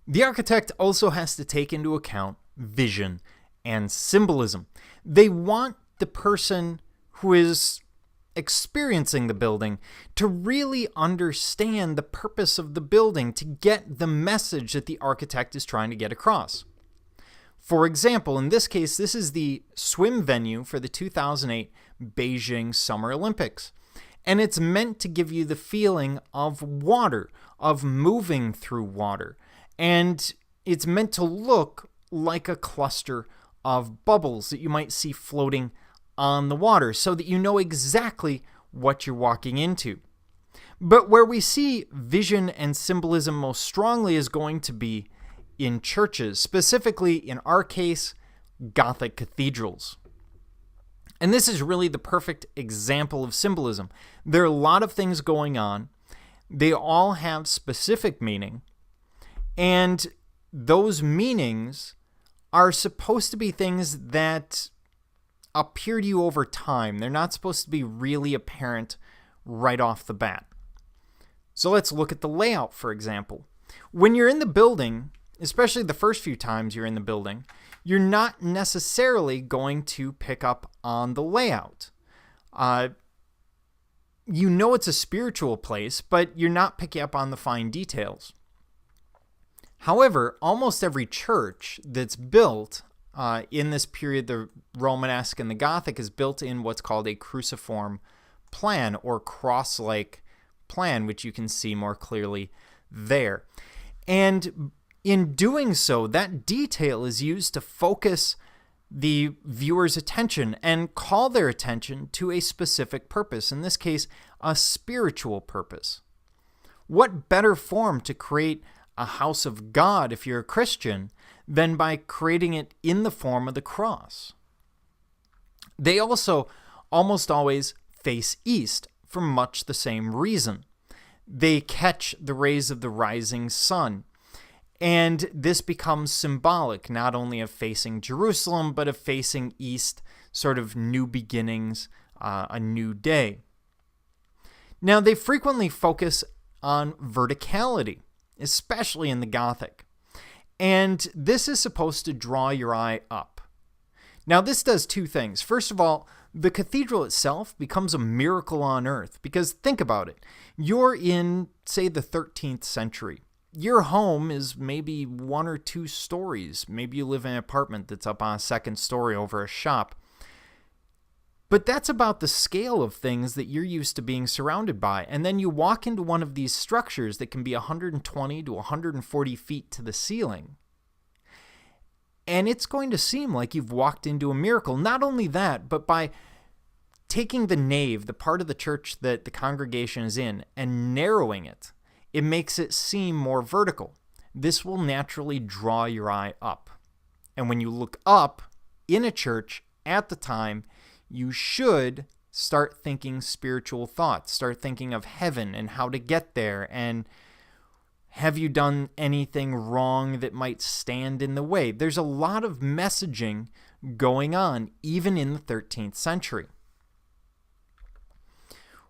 The architect also has to take into account vision and symbolism. They want the person who is experiencing the building to really understand the purpose of the building, to get the message that the architect is trying to get across. For example, in this case, this is the swim venue for the 2008 Beijing Summer Olympics. And it's meant to give you the feeling of water, of moving through water. And it's meant to look like a cluster of bubbles that you might see floating on the water, so that you know exactly what you're walking into. But where we see vision and symbolism most strongly is going to be in churches, specifically in our case, Gothic cathedrals. And this is really the perfect example of symbolism. There are a lot of things going on. They all have specific meaning, and those meanings are supposed to be things that appear to you over time. They're not supposed to be really apparent right off the bat. So let's look at the layout, for example. When you're in the building, especially the first few times you're in the building, you're not necessarily going to pick up on the layout. You know it's a spiritual place, but you're not picking up on the fine details. However, almost every church that's built in this period, the Romanesque and the Gothic, is built in what's called a cruciform plan, or cross-like plan, which you can see more clearly there. And in doing so, that detail is used to focus the viewer's attention and call their attention to a specific purpose, in this case, a spiritual purpose. What better form to create a house of God if you're a Christian than by creating it in the form of the cross? They also almost always face east for much the same reason. They catch the rays of the rising sun, and this becomes symbolic not only of facing Jerusalem, but of facing east, sort of new beginnings, a new day. Now, they frequently focus on verticality, especially in the Gothic. And this is supposed to draw your eye up. Now, this does two things. First of all, the cathedral itself becomes a miracle on earth, because think about it. You're in, say, the 13th century. Your home is maybe 1 or 2 stories. Maybe you live in an apartment that's up on a second story over a shop. But that's about the scale of things that you're used to being surrounded by. And then you walk into one of these structures that can be 120 to 140 feet to the ceiling. And it's going to seem like you've walked into a miracle. Not only that, but by taking the nave, the part of the church that the congregation is in, and narrowing it, it makes it seem more vertical. This will naturally draw your eye up. And when you look up in a church at the time, you should start thinking spiritual thoughts, start thinking of heaven and how to get there, and have you done anything wrong that might stand in the way? There's a lot of messaging going on, even in the 13th century.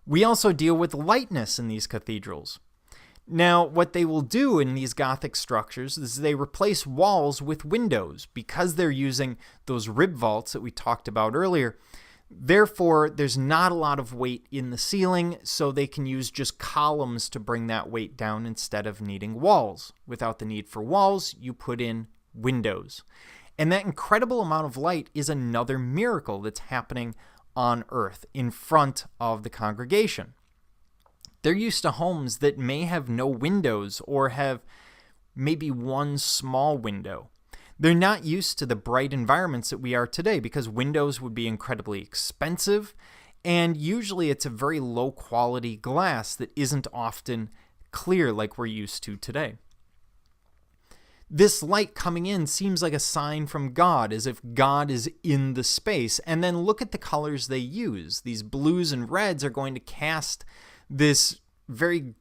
We also deal with lightness in these cathedrals. Now, what they will do in these Gothic structures is they replace walls with windows, because they're using those rib vaults that we talked about earlier. Therefore, there's not a lot of weight in the ceiling, so they can use just columns to bring that weight down instead of needing walls. Without the need for walls, you put in windows. And that incredible amount of light is another miracle that's happening on earth in front of the congregation. They're used to homes that may have no windows or have maybe one small window. They're not used to the bright environments that we are today, because windows would be incredibly expensive, and usually it's a very low quality glass that isn't often clear like we're used to today. This light coming in seems like a sign from God, as if God is in the space. And then look at the colors they use. These blues and reds are going to cast this very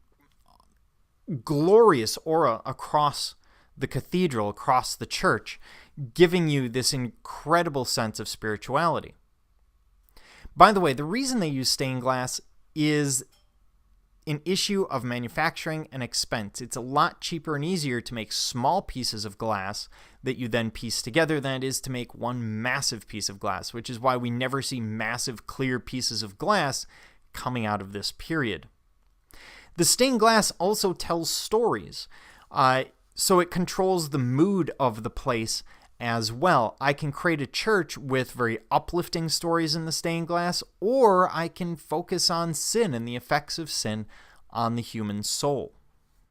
glorious aura across the cathedral, across the church, giving you this incredible sense of spirituality. By the way, the reason they use stained glass is an issue of manufacturing and expense. It's a lot cheaper and easier to make small pieces of glass that you then piece together than it is to make one massive piece of glass, which is why we never see massive clear pieces of glass coming out of this period. The stained glass also tells stories, so it controls the mood of the place as well. I can create a church with very uplifting stories in the stained glass, or I can focus on sin and the effects of sin on the human soul.